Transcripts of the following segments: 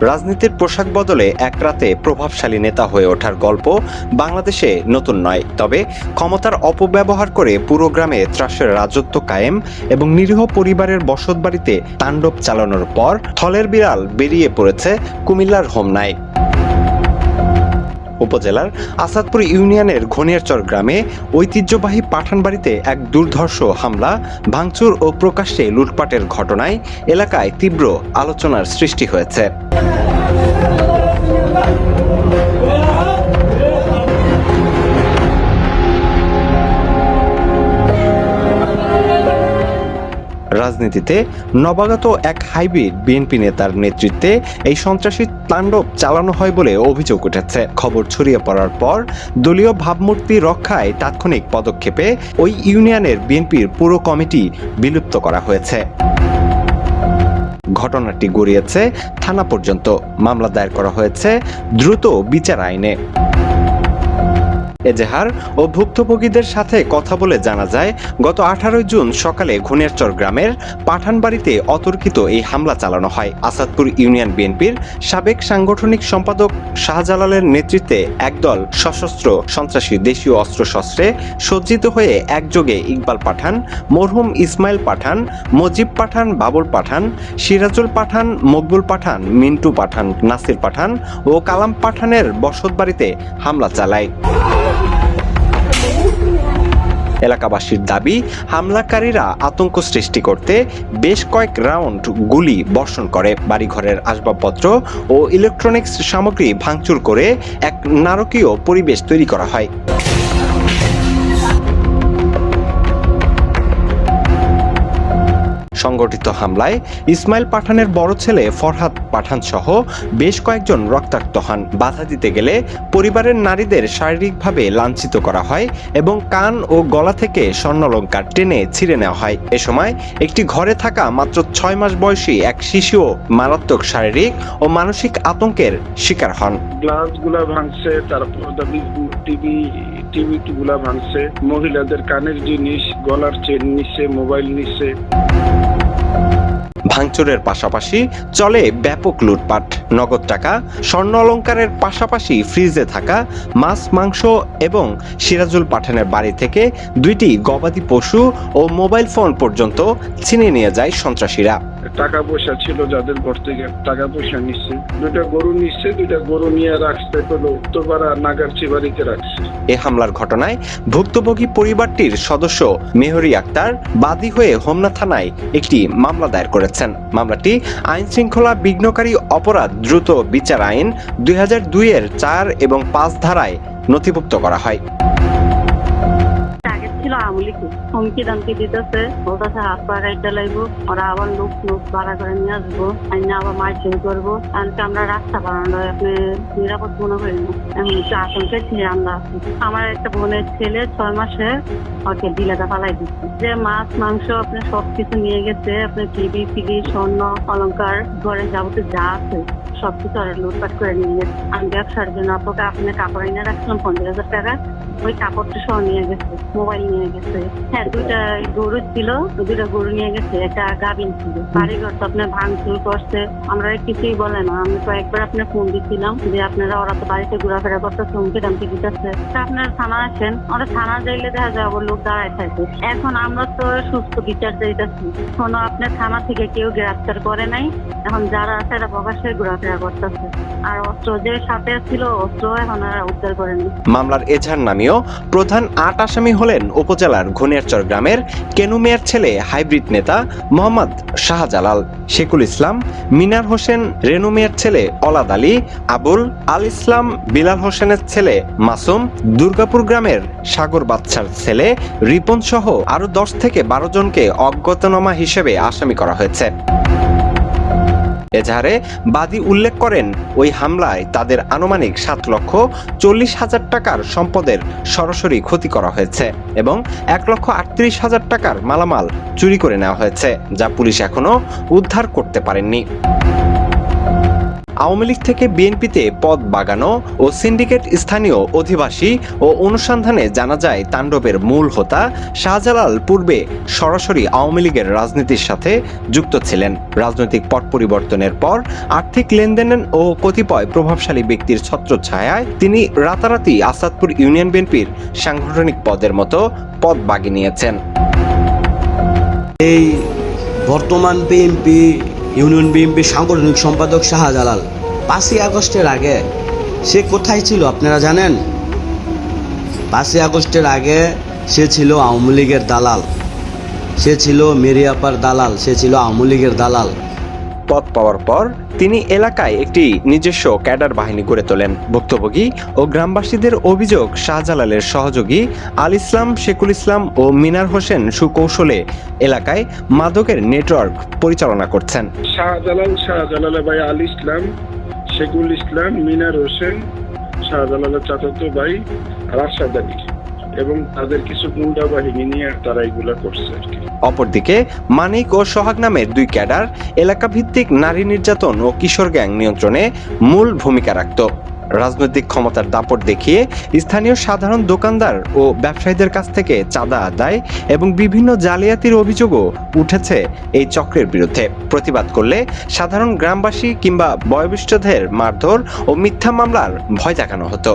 রাজনীতির পোশাক বদলে এক রাতে প্রভাবশালী নেতা হয়ে ওঠার গল্প বাংলাদেশে নতুন নয়, তবে ক্ষমতার অপব্যবহার করে পুরো গ্রামে ত্রাসের রাজত্ব কায়েম এবং নিরীহ পরিবারের বসতবাড়িতে তাণ্ডব চালানোর পর থলের বিড়াল বেরিয়ে পড়েছে কুমিল্লার হোমনায়। উপজেলার আসাদপুর ইউনিয়নের ঘনিয়ারচর গ্রামে ঐতিহ্যবাহী পাঠানবাড়িতে এক দুর্ধর্ষ হামলা, ভাঙচুর ও প্রকাশ্যে লুটপাটের ঘটনায় এলাকায় তীব্র আলোচনার সৃষ্টি হয়েছে। রাজনীতিতে নবাগত এক হাইব্রিড বিএনপি নেতার নেতৃত্বে এই সন্ত্রাসী তাণ্ডব চালানো হয় বলে অভিযোগ উঠেছে। খবর ছড়িয়ে পড়ার পর দলীয় ভাবমূর্তি রক্ষায় তাৎক্ষণিক পদক্ষেপে ওই ইউনিয়নের বিএনপির পুরো কমিটি বিলুপ্ত করা হয়েছে। ঘটনাটি গড়িয়েছে থানা পর্যন্ত। মামলা দায়ের করা হয়েছে দ্রুত বিচার আইনে। এজাহার ও ভুক্তভোগীদের সাথে কথা বলে জানা যায়, গত 18 জুন সকালে ঘনিয়ারচর গ্রামের পাঠানবাড়িতে অতর্কিত এই হামলা চালানো হয়। আসাদপুর ইউনিয়ন বিএনপির সাবেক সাংগঠনিক সম্পাদক শাহজালালের নেতৃত্বে একদল সশস্ত্র সন্ত্রাসী দেশীয় অস্ত্রশস্ত্রে সজ্জিত হয়ে একযোগে ইকবাল পাঠান, মরহুম ইসমাইল পাঠান, মজিব পাঠান, বাবুল পাঠান, সিরাজুল পাঠান, মকবুল পাঠান, মিন্টু পাঠান, নাসির পাঠান ও কালাম পাঠানের বসতবাড়িতে হামলা চালায়। এলাকাবাসীর দাবি, হামলাকারীরা আতঙ্ক সৃষ্টি করতে বেশ কয়েক রাউন্ড গুলি বর্ষণ করে, বাড়িঘরের আসবাবপত্র ও ইলেকট্রনিক্স সামগ্রী ভাঙচুর করে এক নারকীয় পরিবেশ তৈরি করা হয়। সংগঠিত হামলায় ইসমাইল পাঠানের বড় ছেলে ফরহাদ পাঠান সহ বেশ কয়েকজন রক্তাক্ত হন। বাধা দিতে গেলে পরিবারের নারীদের শারীরিকভাবে লাঞ্ছিত করা হয় এবং কান ও গলা থেকে স্বর্ণালংকার টেনে ছিঁড়ে নেওয়া হয়। এ সময় একটি ঘরে থাকা মাত্র 6 মাস বয়সী এক শিশুও মারাত্মক শারীরিক ও মানসিক আতঙ্কের শিকার হন। গ্লাসগুলা ভাঙছে, তারপর টিভি গুলা ভাঙছে, মহিলাদের কানের জিনিস, গলার চেন নিচ্ছে, মোবাইল নিচ্ছে। ভাঙচুরের পাশাপাশি চলে ব্যাপক লুটপাট। নগদ টাকা, স্বর্ণ অলংকারের পাশাপাশি ফ্রিজে থাকা মাছ, মাংস এবং সিরাজুল পাঠানের বাড়ি থেকে 2টি গবাদি পশু ও মোবাইল ফোন পর্যন্ত ছিনিয়ে নিয়ে যায় সন্ত্রাসীরা। টাকা পয়সা ছিল যাদের ঘর থেকে টাকা পয়সা নিচ্ছে, 2টা গরু নিচ্ছে, 2টা গরু নিয়ে রাখতে হলো উত্তরপাড়া নাগারচি বাড়িতে রাখছে। এ হামলার ঘটনায় ভুক্তভোগী পরিবারটির সদস্য মেহরি আক্তার বাদী হয়ে হোমনা থানায় একটি মামলা দায়ের করেছেন। মামলাটি আইন শৃঙ্খলা বিঘ্নকারী অপরাধ দ্রুত বিচার আইন 2002-এর 4 এবং 5 ধারায় নথিভুক্ত করা হয়। হুমকি দামকি দিতেছে, বলতেছে হাত পা গাইতে লাগবো, ওরা আবার লোক ভাড়া করে নিয়ে আসবো, আবার মাইকিং করবো। কারণ আমরা রাস্তা বানানো আপনি নিরাপদ মনে করি না, এমন একটু আতঙ্কে ছিঁড়ে আমরা আছি। আমার একটা বোনের ছেলে 6 মাসে ওকে বিলেটা ফালাই দিচ্ছে, যে মাছ মাংস আপনি সবকিছু নিয়ে গেছে, আপনি টিভি ফিডি স্বর্ণ অলংকার ঘরে যাবতীয় যা আছে সবকিছু ওরা লুটপাট করে নিয়ে গেছে। আমি ব্যবসার জন্য আপনাকে আপনি কাপড় এনে রাখছিলাম 50,000 টাকা, ওই কাপড়টা সহ নিয়ে গেছে, মোবাইল নিয়ে গেছে। হ্যাঁ, 2টা গরু ছিল, 2টা গরু নিয়ে গেছে, একটা গাভিন ছিল। বাড়িঘর তো আপনার ভাঙচুর করছে, আমরা কিছুই বলে না। আমি তো একবার আপনার ফোন দিচ্ছিলাম যে আপনারা ওরা তো বাড়িতে ঘোরাফেরা করতেছে, হুমকি দামকি দিতেছে, আপনার থানা আসেন। ওরা থানা যাইলে দেখা যায় আবার লোক দাঁড়ায় থাকে। এখন আমরা তো সুস্থ বিচার চাইতেছি, কোনো আপনার থানা থেকে কেউ গ্রেফতার করে নাই। এখন যারা আছে এরা প্রকাশ্যে ঘোরাফেরা করতেছে, আর অস্ত্র যে সাথে ছিল অস্ত্র এখন আর উদ্ধার করেনি। মামলার এজাহার নামীয় প্রধান 8 আসামি হলেন উপজেলার ঘনিয়ারচর গ্রামের কেনু মেয়ের ছেলে হাইব্রিড নেতা মোহাম্মদ শাহজালাল, শেখুল ইসলাম, মিনার হোসেন, রেনু মেয়ের ছেলে অলাদ আলী, আবুল আল ইসলাম, বিলাল হোসেনের ছেলে মাসুম, দুর্গাপুর গ্রামের সাগর বাদশার ছেলে রিপন সহ আরো 10 থেকে 12 জনকে অজ্ঞাতনামা হিসেবে আসামি করা হয়েছে। এজাহারে বাদী উল্লেখ করেন, ওই হামলায় তাদের আনুমানিক 7,40,000 টাকার সম্পদের সরাসরি ক্ষতি করা হয়েছে এবং 1,38,000 টাকার মালামাল চুরি করে নেওয়া হয়েছে, যা পুলিশ এখনো উদ্ধার করতে পারেননি। আওয়ামী লীগ থেকে বিএনপিতে পদ বাগানো ও সিন্ডিকেট স্থানীয় অধিবাসী ও অনুসন্ধানে জানা যায় তাণ্ডবের মূল হোতা শাহজালাল পূর্বে সরাসরি আওয়ামী লীগের রাজনীতির সাথে যুক্ত ছিলেন। রাজনৈতিক পট পরিবর্তনের পর আর্থিক লেনদেন ও কতিপয় প্রভাবশালী ব্যক্তির ছত্রছায়ায় তিনি রাতারাতি আসাদপুর ইউনিয়ন বিএনপির সাংগঠনিক পদের মতো পদ বাগিয়ে নিয়েছেন। এই বর্তমান ইউনিয়ন বিএনপি সাংগঠনিক সম্পাদক শাহজালাল 5ই আগস্টের আগে সে কোথায় ছিল আপনারা জানেন? 5ই আগস্টের আগে সে ছিল আওয়ামী লীগের দালাল, সে ছিল মেরিয়াপার দালাল, সে ছিল আওয়ামী লীগের দালাল। পদ পাওয়ার পর তিনি এলাকায় একটি নিজস্ব ক্যাডার বাহিনী গড়ে তোলেন। ভুক্তভোগী ও গ্রামবাসীদের অভিযোগ সহজালালের সহযোগী আল ইসলাম, শেখুল ইসলাম ও মিনার হোসেন সুকৌশলে এলাকায় মাদকের নেটওয়ার্ক পরিচালনা করছেন। শাহজালালের ভাই আল ইসলাম, শেখুল ইসলাম, মিনার হোসেন, শাহজালালের চাচাতো ভাই রাশাদ আলী এবং তাদের কিছু গুন্ডা বাহিনী নিয়ে তারা এগুলা করছে আর কি। অপরদিকে মানিক ও সোহাগ নামের 2 ক্যাডার এলাকা ভিত্তিক নারী নির্যাতন ও কিশোর গ্যাং নিয়ন্ত্রণে মূল ভূমিকা রাখত। রাজনৈতিক ক্ষমতার দাপট দেখিয়ে স্থানীয় সাধারণ দোকানদার ও ব্যবসায়ীদের কাছ থেকে চাঁদা আদায় এবং বিভিন্ন জালিয়াতির অভিযোগও উঠেছে এই চক্রের বিরুদ্ধে। প্রতিবাদ করলে সাধারণ গ্রামবাসী কিংবা বয়োজ্যেষ্ঠদের মারধর ও মিথ্যা মামলার ভয় দেখানো হতো।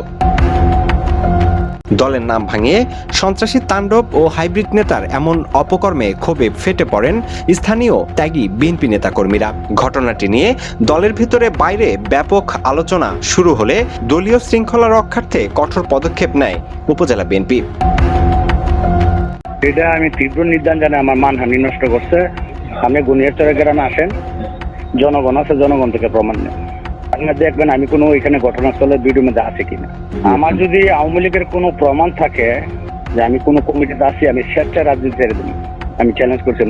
দলের নাম ভাঙিয়ে সন্ত্রাসী তাণ্ডব ও হাইব্রিড নেতার এমন অপকর্মে ক্ষোভে ফেটে পড়েন স্থানীয় ত্যাগী বিএনপি নেতাকর্মীরা। ঘটনাটি নিয়ে দলের ভিতরে বাইরে ব্যাপক আলোচনা শুরু হলে দলীয় শৃঙ্খলা রক্ষার্থে কঠোর পদক্ষেপ নেয় উপজেলা বিএনপি। এটা আমি তীব্র নির্যাতন জানাই, আমার মানহানি নষ্ট করছে। আপনি গুনিয়ারচরের গ্রামে আসেন, জনগণ আছে, জনগণ থেকে প্রমাণ নেন। আপনারা দেখবেন আমি কোনো ওইখানে ঘটনাস্থলের ভিডিওর মধ্যে আছে কিনা। আমার যদি আওয়ামী লীগের কোনো প্রমাণ থাকে যে আমি কোনো কমিটিতে আছি, আমি স্বেচ্ছায় রাজনীতি ছেড়ে দেব। আমি চ্যালেঞ্জ করছি।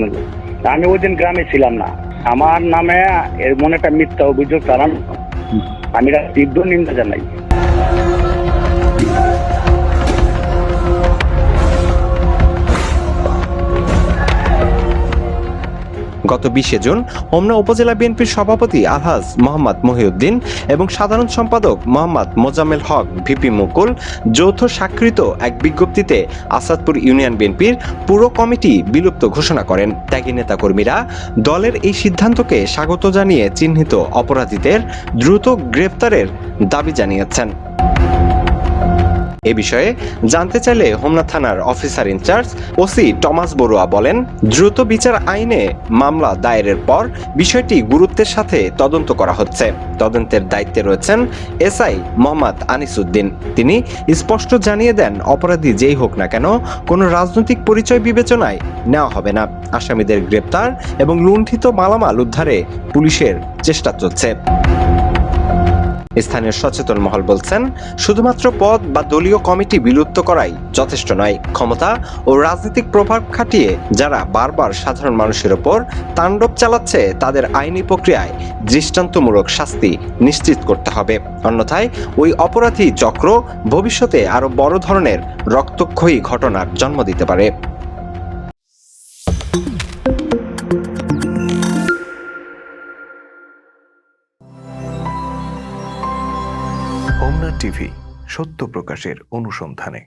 আমি ওই দিন গ্রামে ছিলাম না, আমার নামে এমন একটা মিথ্যা অভিযোগ চালান, আমি তীব্র নিন্দা জানাই। গত 20 জুন হোমনা উপজেলা বিএনপির সভাপতি আলহাজ মোহাম্মদ মহিউদ্দিন এবং সাধারণ সম্পাদক মোহাম্মদ মোজাম্মেল হক ভিপি মুকুল যৌথ স্বাক্ষরিত এক বিজ্ঞপ্তিতে আসাদপুর ইউনিয়ন বিএনপির পুরো কমিটি বিলুপ্ত ঘোষণা করেন। ত্যাগী নেতাকর্মীরা দলের এই সিদ্ধান্তকে স্বাগত জানিয়ে চিহ্নিত অপরাধীদের দ্রুত গ্রেফতারের দাবি জানিয়েছেন। এ বিষয়ে জানতে চাইলে হোমনা থানার officer in charge OC Thomas Barua বলেন, দ্রুত বিচার আইনে মামলা দায়েরের পর বিষয়টি গুরুত্বের সাথে তদন্ত করা হচ্ছে। তদন্তের দায়িত্বে রয়েছেন এসআই মোহাম্মদ আনিসুদ্দিন। তিনি স্পষ্ট জানিয়ে দেন, অপরাধী যেই হোক না কেন কোনো রাজনৈতিক পরিচয় বিবেচনায় নেওয়া হবে না। আসামিদের গ্রেপ্তার এবং লুণ্ঠিত মালামাল উদ্ধারে পুলিশের চেষ্টা চলছে। স্থানীয় সচেতন মহল বলছেন, শুধুমাত্র পদ বা দলীয় কমিটি বিলুপ্ত করাই যথেষ্ট নয়। ক্ষমতা ও রাজনৈতিক প্রভাব খাটিয়ে যারা বারবার সাধারণ মানুষের ওপর তাণ্ডব চালাচ্ছে তাদের আইনি প্রক্রিয়ায় দৃষ্টান্তমূলক শাস্তি নিশ্চিত করতে হবে। অন্যথায় ওই অপরাধী চক্র ভবিষ্যতে আরো বড় ধরনের রক্তক্ষয়ী ঘটনার জন্ম দিতে পারে। হোমনা টিভি, সত্য প্রকাশের অনুসন্ধানে।